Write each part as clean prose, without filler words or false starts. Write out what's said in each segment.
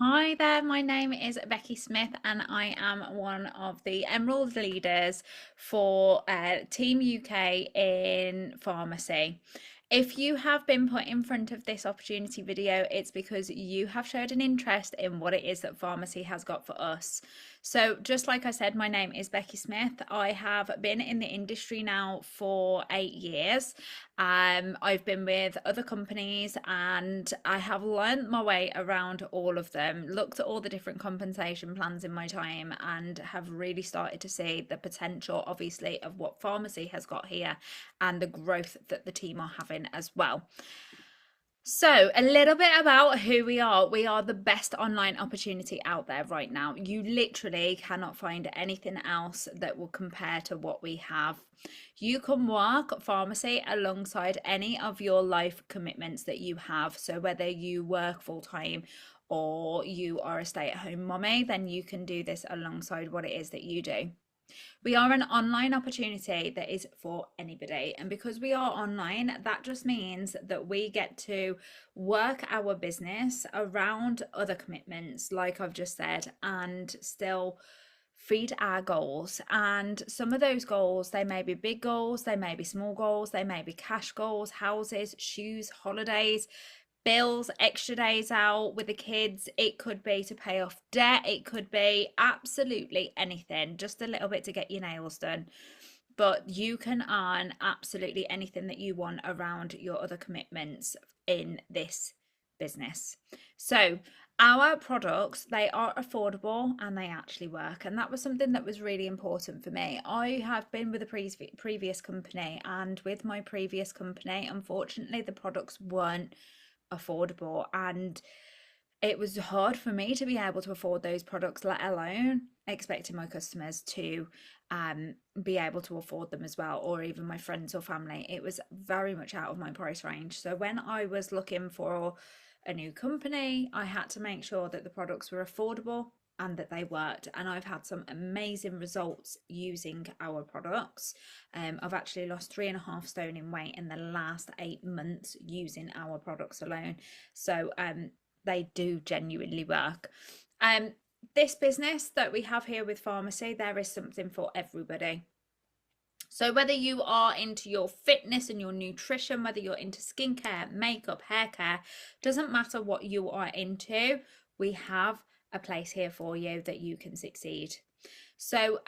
Hi there, my name is Becky Smith, and I am one of the Emerald leaders for Team UK in pharmacy. If you have been put in front of this opportunity video, it's because you have showed an interest in what it is that pharmacy has got for us. So, just like I said, my name is Becky Smith. I have been in the industry now for 8 years. I've been with other companies and I have learnt my way around all of them, looked at all the different compensation plans in my time, and have really started to see the potential, obviously, of what pharmacy has got here and the growth that the team are having as well. So, a little bit about who we are. We are the best online opportunity out there right now. You literally cannot find anything else that will compare to what we have. You can work pharmacy alongside any of your life commitments that you have. So, whether you work full time or you are a stay at home mommy, then you can do this alongside what it is that you do. We are an online opportunity that is for anybody. And because we are online, that just means that we get to work our business around other commitments, like I've just said, and still feed our goals. And some of those goals, they may be big goals, they may be small goals, they may be cash goals, houses, shoes, holidays, bills, extra days out with the kids. It could be to pay off debt. It could be absolutely anything, just a little bit to get your nails done. But you can earn absolutely anything that you want around your other commitments in this business. So, our products, they are affordable and they actually work, and that was something that was really important for me. I have been with a previous company, and with my previous company, unfortunately the products weren't affordable, and it was hard for me to be able to afford those products, let alone expecting my customers to be able to afford them as well, or even my friends or family. It was very much out of my price range. So when I was looking for a new company, I had to make sure that the products were affordable and that they worked. And I've had some amazing results using our products. I've actually lost 3.5 stone in weight in the last 8 months using our products alone. So they do genuinely work. This business that we have here with Farmasi, there is something for everybody. So whether you are into your fitness and your nutrition, whether you're into skincare, makeup, hair care, doesn't matter what you are into, we have a place here for you that you can succeed. So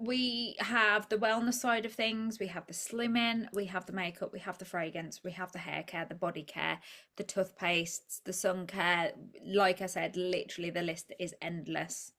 we have the wellness side of things, we have the slimming, we have the makeup, we have the fragrance, we have the hair care, the body care, the toothpastes, the sun care. Like I said, literally the list is endless.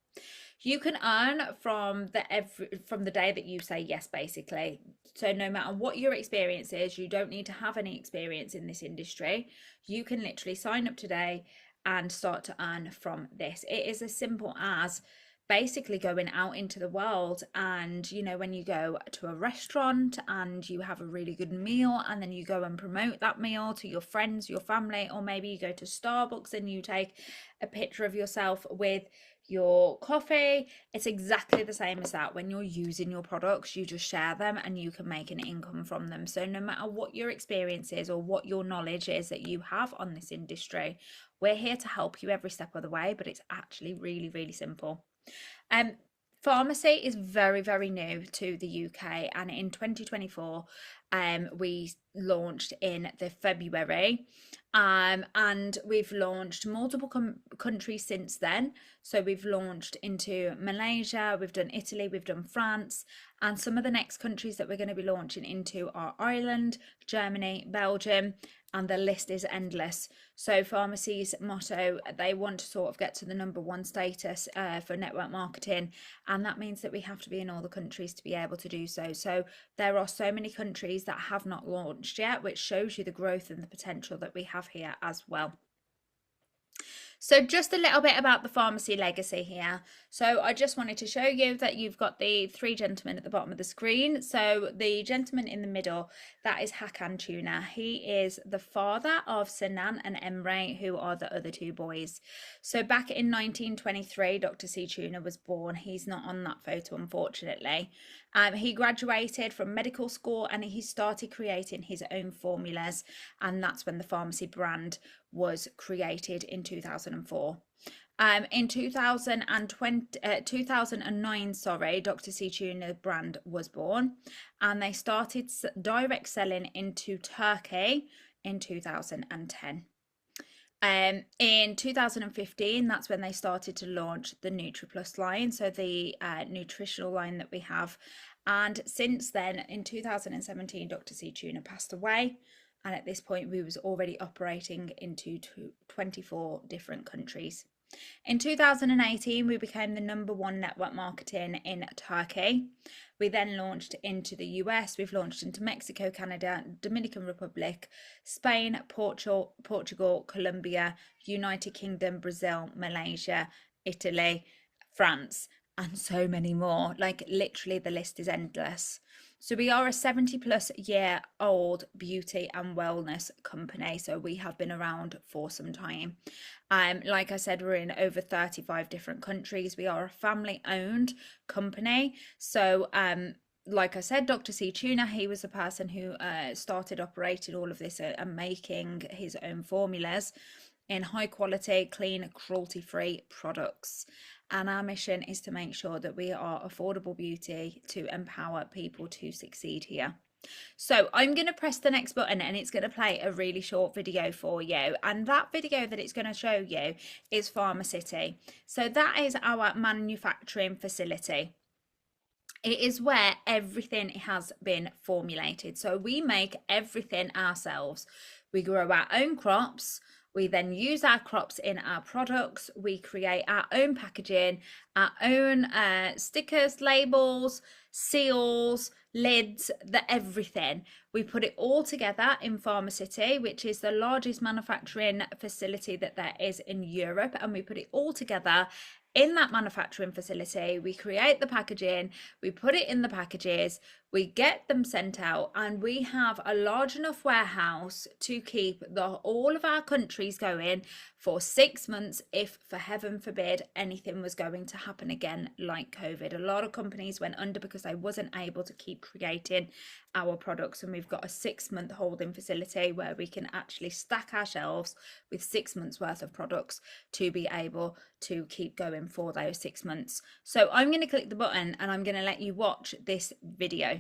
You can earn from the day that you say yes, basically. So no matter what your experience is, you don't need to have any experience in this industry. You can literally sign up today and start to earn from this. It is as simple as basically going out into the world, and when you go to a restaurant and you have a really good meal and then you go and promote that meal to your friends, your family, or maybe you go to Starbucks and you take a picture of yourself with your coffee. It's exactly the same as that. When you're using your products, you just share them and you can make an income from them. So no matter what your experience is or what your knowledge is that you have on this industry, we're here to help you every step of the way. But it's actually really, really simple. um Farmasi is very, very new to the UK, and in 2024 we launched in the February, and we've launched multiple countries since then. So we've launched into Malaysia, we've done Italy, we've done France, and some of the next countries that we're going to be launching into are Ireland, Germany, Belgium, and the list is endless. So Farmasi's motto, they want to sort of get to the #1 status for network marketing, and that means that we have to be in all the countries to be able to do so. So there are so many countries that have not launched yet, which shows you the growth and the potential that we have here as well. So just a little bit about the Farmasi legacy here. So I just wanted to show you that you've got the three gentlemen at the bottom of the screen. So the gentleman in the middle, that is Hakan Tuna. He is the father of Sinan and Emre, who are the other two boys. So back in 1923, Dr. C. Tuna was born. He's not on that photo, unfortunately. He graduated from medical school and he started creating his own formulas, and that's when the Farmasi brand was created in 2004. In 2009, sorry, Dr. C Tuna brand was born, and they started direct selling into Turkey in 2010. In 2015, that's when they started to launch the NutriPlus line, so the nutritional line that we have. And since then, in 2017, Dr. C Tuna passed away. And at this point, we was already operating into 24 different countries. In 2018, we became the #1 network marketing in Turkey. We then launched into the US, we've launched into Mexico, Canada, Dominican Republic, Spain, Portugal, Colombia, United Kingdom, Brazil, Malaysia, Italy, France, and so many more. Like literally the list is endless. So we are a 70+ year old beauty and wellness company. So we have been around for some time. Like I said, we're in over 35 different countries. We are a family owned company. So like I said, Dr. C Tuna, he was the person who started operating all of this and making his own formulas in high quality, clean, cruelty free products. And our mission is to make sure that we are affordable beauty to empower people to succeed here. So I'm going to press the next button and it's going to play a really short video for you. And that video that it's going to show you is Farmasi. So that is our manufacturing facility. It is where everything has been formulated. So we make everything ourselves. We grow our own crops. We then use our crops in our products. We create our own packaging, our own stickers, labels, seals, lids, everything. We put it all together in Farmasi, which is the largest manufacturing facility that there is in Europe. And we put it all together in that manufacturing facility. We create the packaging, we put it in the packages, we get them sent out, and we have a large enough warehouse to keep all of our countries going for 6 months if, for heaven forbid, anything was going to happen again like COVID. A lot of companies went under because they wasn't able to keep creating our products, and we've got a 6-month holding facility where we can actually stack our shelves with 6 months worth of products to be able to keep going for those 6 months. So I'm going to click the button and I'm going to let you watch this video.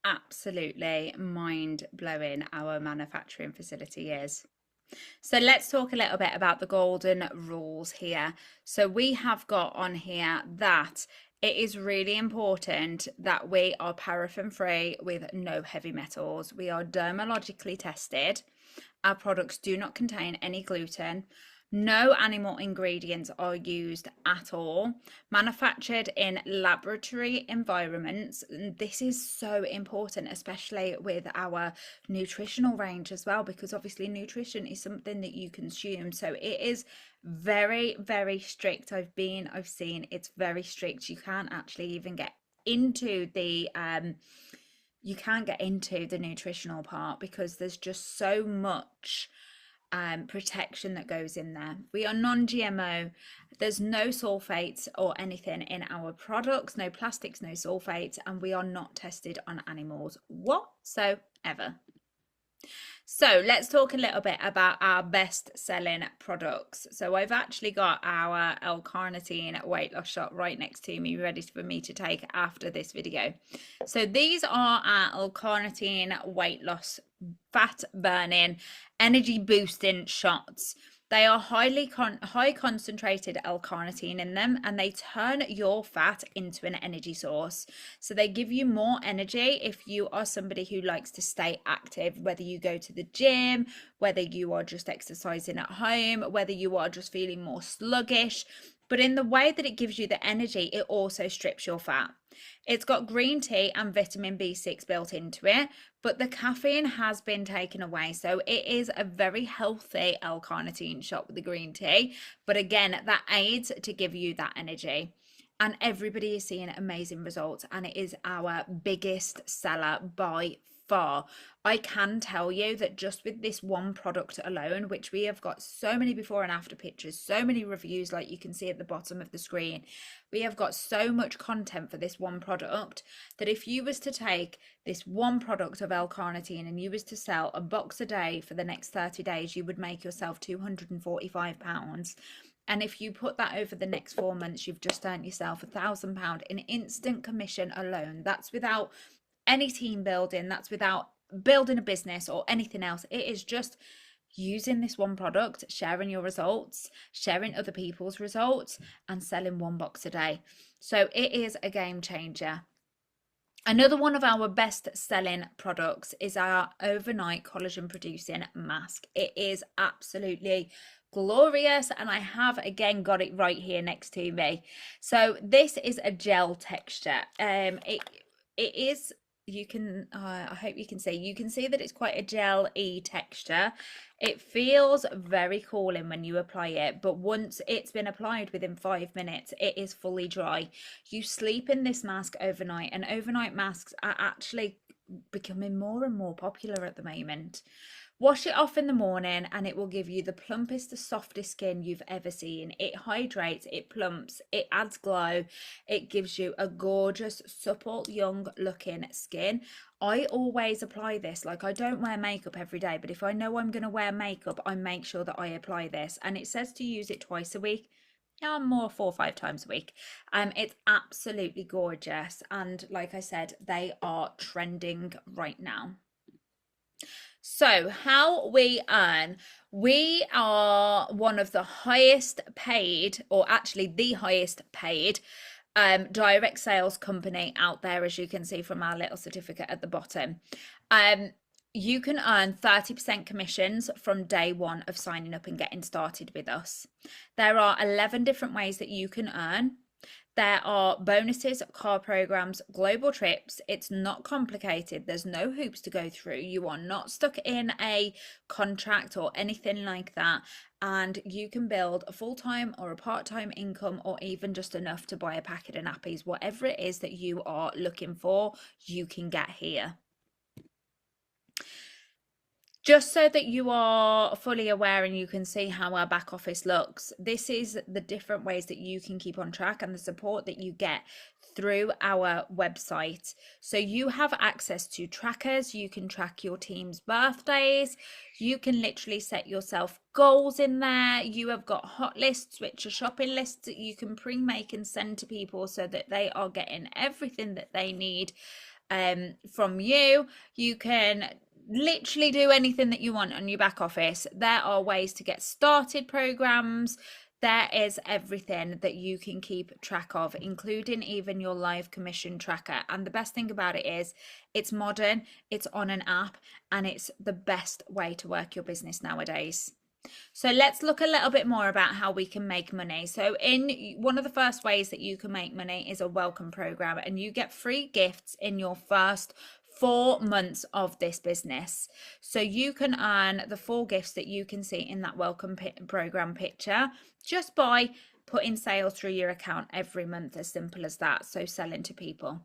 Absolutely mind-blowing our manufacturing facility is. So let's talk a little bit about the golden rules here. So we have got on here that it is really important that we are paraffin free with no heavy metals. We are dermatologically tested. Our products do not contain any gluten. No animal ingredients are used at all. Manufactured in laboratory environments. This is so important, especially with our nutritional range as well, because obviously nutrition is something that you consume. So it is very, very strict. I've seen it's very strict. You can't actually even get into the you can't get into the nutritional part because there's just so much protection that goes in there. We are non-GMO. There's no sulfates or anything in our products, no plastics, no sulfates, and we are not tested on animals whatsoever. So let's talk a little bit about our best selling products. So I've actually got our L-carnitine weight loss shot right next to me, ready for me to take after this video. So these are our L-carnitine weight loss, fat burning, energy boosting shots. They are high concentrated L-carnitine in them, and they turn your fat into an energy source. So they give you more energy if you are somebody who likes to stay active, whether you go to the gym, whether you are just exercising at home, whether you are just feeling more sluggish. But in the way that it gives you the energy, it also strips your fat. It's got green tea and vitamin B6 built into it, but the caffeine has been taken away. So it is a very healthy L-carnitine shot with the green tea. But again, that aids to give you that energy. And everybody is seeing amazing results, and it is our biggest seller by far. I can tell you that just with this one product alone, which we have got so many before and after pictures, so many reviews like you can see at the bottom of the screen, we have got so much content for this one product that if you was to take this one product of L-carnitine and you was to sell a box a day for the next 30 days, you would make yourself £245. And if you put that over the next 4 months, you've just earned yourself £1,000 in instant commission alone. That's without any team building, that's without building a business or anything else. It is just using this one product, sharing your results, sharing other people's results, and selling one box a day. So it is a game changer. Another one of our best selling products is our overnight collagen producing mask. It is absolutely glorious, and I have again got it right here next to me. So this is a gel texture. It is, you can I hope you can see that it's quite a gel-y texture. It feels very cooling when you apply it, but once it's been applied within 5 minutes, it is fully dry. You sleep in this mask overnight, and overnight masks are actually becoming more and more popular at the moment. Wash it off in the morning and it will give you the plumpest, the softest skin you've ever seen. It hydrates, it plumps, it adds glow. It gives you a gorgeous, supple, young looking skin. I always apply this. Like, I don't wear makeup every day, but if I know I'm going to wear makeup, I make sure that I apply this. And it says to use it twice a week. Yeah, more 4 or 5 times a week. It's absolutely gorgeous. And like I said, they are trending right now. So how we earn, we are one of the highest paid, or actually the highest paid direct sales company out there, as you can see from our little certificate at the bottom. You can earn 30% commissions from day one of signing up and getting started with us. There are 11 different ways that you can earn. There are bonuses, car programs, global trips. It's not complicated. There's no hoops to go through. You are not stuck in a contract or anything like that. And you can build a full-time or a part-time income, or even just enough to buy a packet of nappies. Whatever it is that you are looking for, you can get here. Just so that you are fully aware and you can see how our back office looks, this is the different ways that you can keep on track and the support that you get through our website. So you have access to trackers. You can track your team's birthdays. You can literally set yourself goals in there. You have got hot lists, which are shopping lists that you can pre-make and send to people so that they are getting everything that they need from you. You can literally do anything that you want on your back office. There are ways to get started programs. There is everything that you can keep track of, including even your live commission tracker. And the best thing about it is it's modern, it's on an app, and it's the best way to work your business nowadays. So let's look a little bit more about how we can make money. So in one of the first ways that you can make money is a welcome program, and you get free gifts in your first 4 months of this business. So you can earn the 4 gifts that you can see in that welcome program picture just by putting sales through your account every month, as simple as that. So selling to people.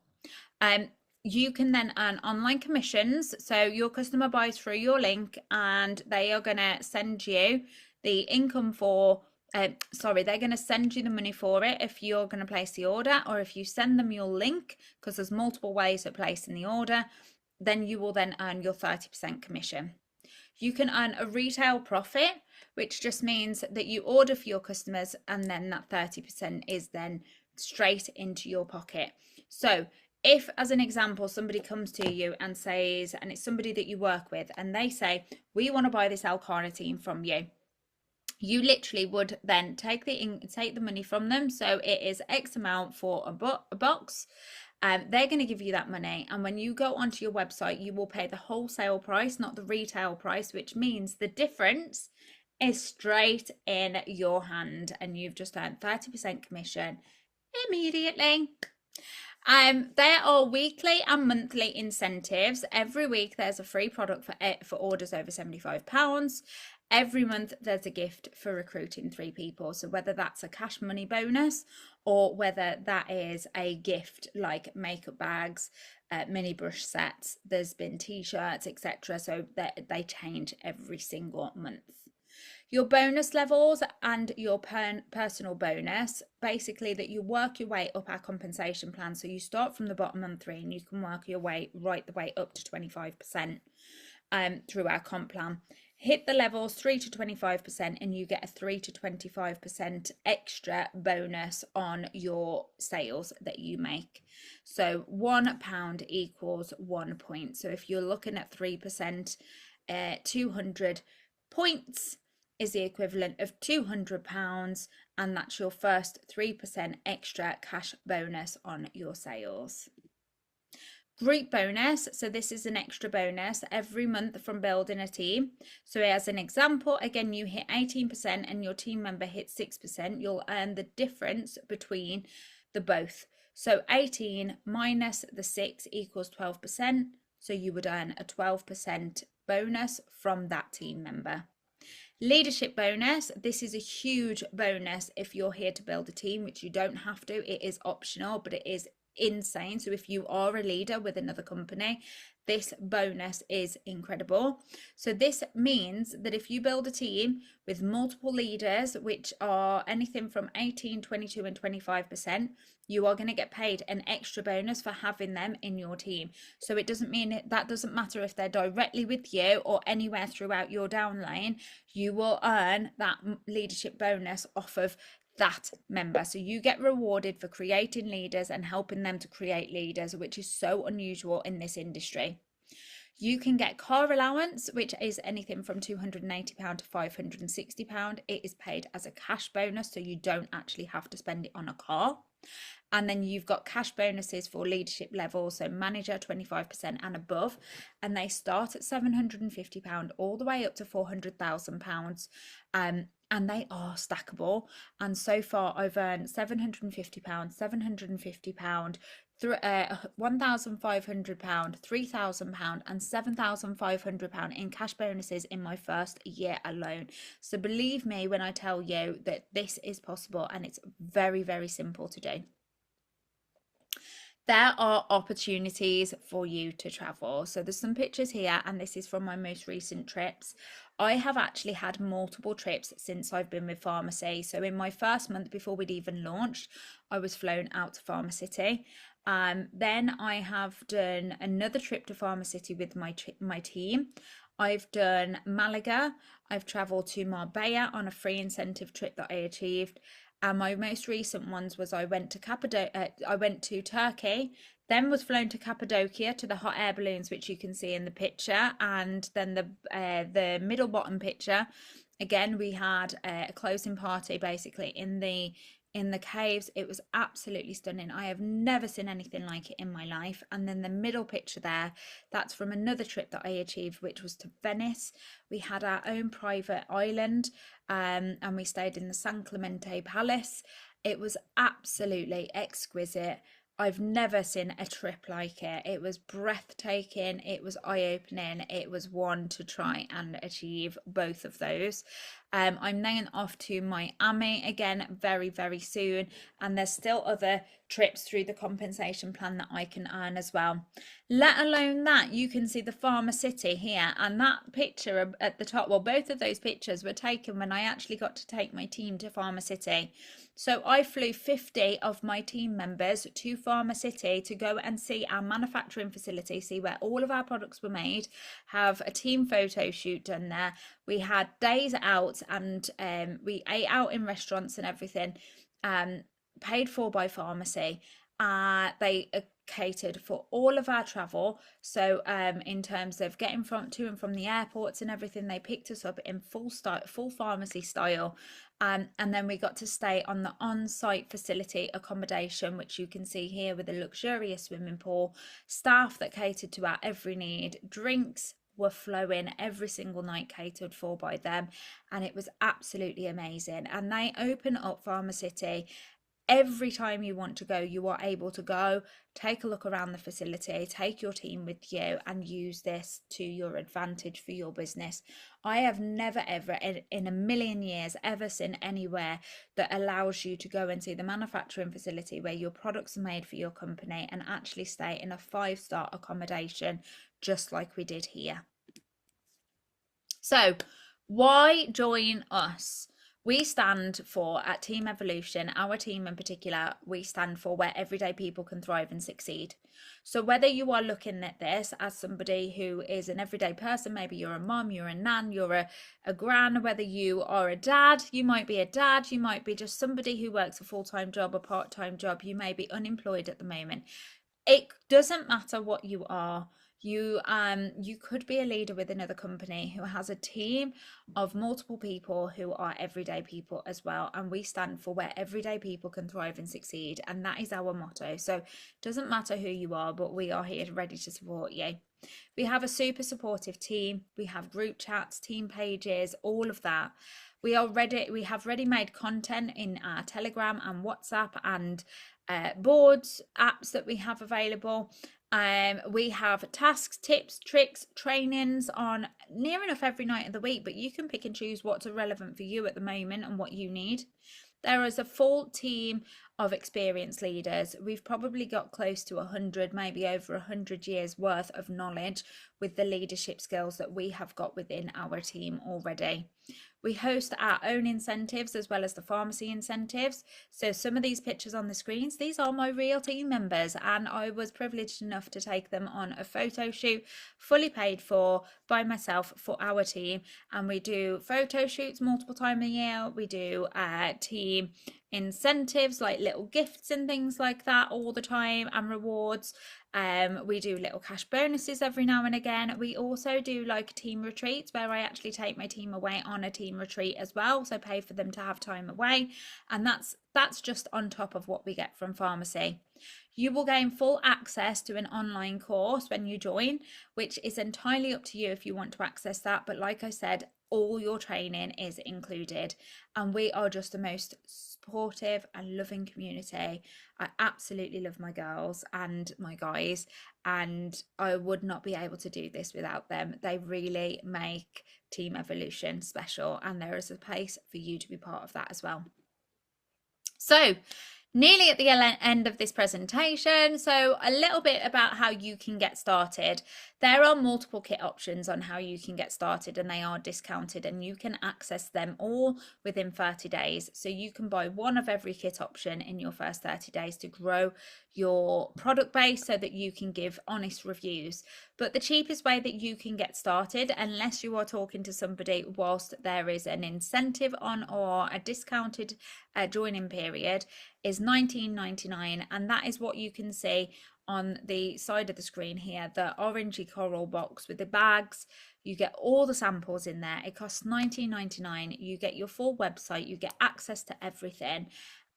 you can then earn online commissions. So your customer buys through your link and they are going to send you the income for, they're going to send you the money for it if you're going to place the order, or if you send them your link, because there's multiple ways of placing the order, then you will then earn your 30% commission. You can earn a retail profit, which just means that you order for your customers and then that 30% is then straight into your pocket. So if, as an example, somebody comes to you and says, and it's somebody that you work with, and they say, we want to buy this L-carnitine from you, you literally would then take the money from them. So it is X amount for a box. They're going to give you that money, and when you go onto your website, you will pay the wholesale price, not the retail price, which means the difference is straight in your hand, and you've just earned 30% commission immediately. There are weekly and monthly incentives. Every week there's a free product for orders over £75. Every month there's a gift for recruiting 3 people. So whether that's a cash money bonus or whether that is a gift like makeup bags, mini brush sets, there's been t-shirts, etc. So they change every single month. Your bonus levels and your personal bonus, basically that you work your way up our compensation plan. So you start from the bottom month 3 and you can work your way right the way up to 25% through our comp plan. Hit the levels 3 to 25% and you get a 3 to 25% extra bonus on your sales that you make. So £1 equals 1 point. So if you're looking at 3%, 200 points is the equivalent of £200, and that's your first 3% extra cash bonus on your sales. Group bonus, so this is an extra bonus every month from building a team. So as an example, again, you hit 18% and your team member hits 6%, you'll earn the difference between the both. So 18 minus the 6 equals 12%, so you would earn a 12% bonus from that team member. Leadership bonus, this is a huge bonus if you're here to build a team, which you don't have to, it is optional, but it is insane. So if you are a leader with another company, this bonus is incredible. So this means that if you build a team with multiple leaders, which are anything from 18, 22 and 25%, you are going to get paid an extra bonus for having them in your team. So it doesn't mean that doesn't matter if they're directly with you or anywhere throughout your downline, you will earn that leadership bonus off of that member. So you get rewarded for creating leaders and helping them to create leaders, which is so unusual in this industry. You can get car allowance, which is anything from £280 to £560. It is paid as a cash bonus, so you don't actually have to spend it on a car. And then you've got cash bonuses for leadership levels, so manager 25% and above, and they start at £750 all the way up to £400,000. And they are stackable. And so far I've earned £750, £750, £1,500, £3,000 and £7,500 in cash bonuses in my first year alone. So believe me when I tell you that this is possible, and it's very, very simple to do. There are opportunities for you to travel. So there's some pictures here, and this is from my most recent trips. I have actually had multiple trips since I've been with Farmasi. So in my first month before we'd even launched, I was flown out to Farmacity. Then I have done another trip to Farmacity with my team. I've done Malaga. I've traveled to Marbella on a free incentive trip that I achieved. And my most recent ones was I went to Turkey, then was flown to Cappadocia to the hot air balloons, which you can see in the picture, and then the middle bottom picture, again we had a closing party basically in the caves. It was absolutely stunning. I have never seen anything like it in my life. And then the middle picture there, that's from another trip that I achieved, which was to Venice. We had our own private island, and we stayed in the San Clemente Palace. It was absolutely exquisite. I've never seen a trip like it. It was breathtaking. It was eye-opening. It was one to try and achieve both of those. I'm then off to Miami again very, very soon. And there's still other trips through the compensation plan that I can earn as well. Let alone that, you can see the Farmasi here, and that picture at the top, well, both of those pictures were taken when I actually got to take my team to Farmasi. So I flew 50 of my team members to Farmasi to go and see our manufacturing facility, see where all of our products were made, have a team photo shoot done there. We had days out, and we ate out in restaurants and everything. Paid for by Farmasi. They catered for all of our travel. So in terms of getting to and from the airports and everything, they picked us up in full Farmasi style. And then we got to stay on the on-site facility accommodation, which you can see here, with a luxurious swimming pool, staff that catered to our every need, drinks were flowing every single night, catered for by them, and it was absolutely amazing. And they open up Farmasi every time you want to go. You are able to go, take a look around the facility, take your team with you, and use this to your advantage for your business. I have never ever in a million years ever seen anywhere that allows you to go and see the manufacturing facility where your products are made for your company and actually stay in a 5-star accommodation just like we did here. So why join us? We stand for, at Team Evolution, our team in particular, we stand for where everyday people can thrive and succeed. So whether you are looking at this as somebody who is an everyday person, maybe you're a mum, you're a nan, you're a gran, whether you are a dad, you might be a dad, you might be just somebody who works a full-time job, a part-time job, you may be unemployed at the moment. It doesn't matter what you are. You could be a leader with another company who has a team of multiple people who are everyday people as well, and we stand for where everyday people can thrive and succeed, and that is our motto. So it doesn't matter who you are, but we are here ready to support you. We have a super supportive team. We have group chats, team pages, all of that. We have ready-made content in our Telegram and WhatsApp and boards, apps that we have available. We have tasks, tips, tricks, trainings on near enough every night of the week, but you can pick and choose what's relevant for you at the moment and what you need. There is a full team of experienced leaders. We've probably got close to 100, maybe over 100 years worth of knowledge with the leadership skills that we have got within our team already. We host our own incentives as well as the Farmasi incentives. So some of these pictures on the screens, these are my real team members, and I was privileged enough to take them on a photo shoot, fully paid for by myself for our team. And we do photo shoots multiple times a year. We do team incentives like little gifts and things like that all the time, and rewards. We do little cash bonuses every now and again. We also do like team retreats where I actually take my team away on a team retreat as well, so pay for them to have time away, and that's just on top of what we get from Farmasi. You will gain full access to an online course when you join, which is entirely up to you if you want to access that, but like I said, all your training is included, and we are just the most supportive and loving community. I absolutely love my girls and my guys, and I would not be able to do this without them. They really make Team Evolution special, and there is a place for you to be part of that as well. So nearly at the end of this presentation, so a little bit about how you can get started. There are multiple kit options on how you can get started, and they are discounted, and you can access them all within 30 days. So you can buy one of every kit option in your first 30 days to grow your product base so that you can give honest reviews. But the cheapest way that you can get started, unless you are talking to somebody whilst there is an incentive on or a discounted joining period, is $19.99, and that is what you can see on the side of the screen here, the orangey coral box with the bags. You get all the samples in there. It costs $19.99. You get your full website, you get access to everything,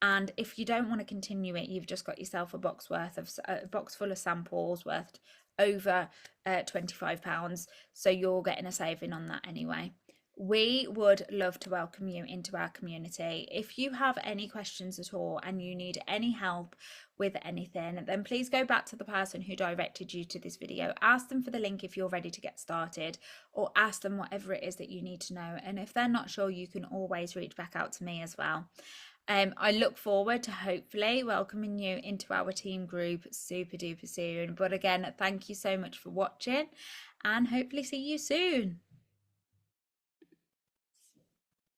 and if you don't want to continue it, you've just got yourself a box full of samples worth over £25, so you're getting a saving on that anyway. We would love to welcome you into our community. If you have any questions at all and you need any help with anything, then please go back to the person who directed you to this video. Ask them for the link if you're ready to get started, or ask them whatever it is that you need to know. And if they're not sure, you can always reach back out to me as well. I look forward to hopefully welcoming you into our team group super duper soon. But again, thank you so much for watching and hopefully see you soon.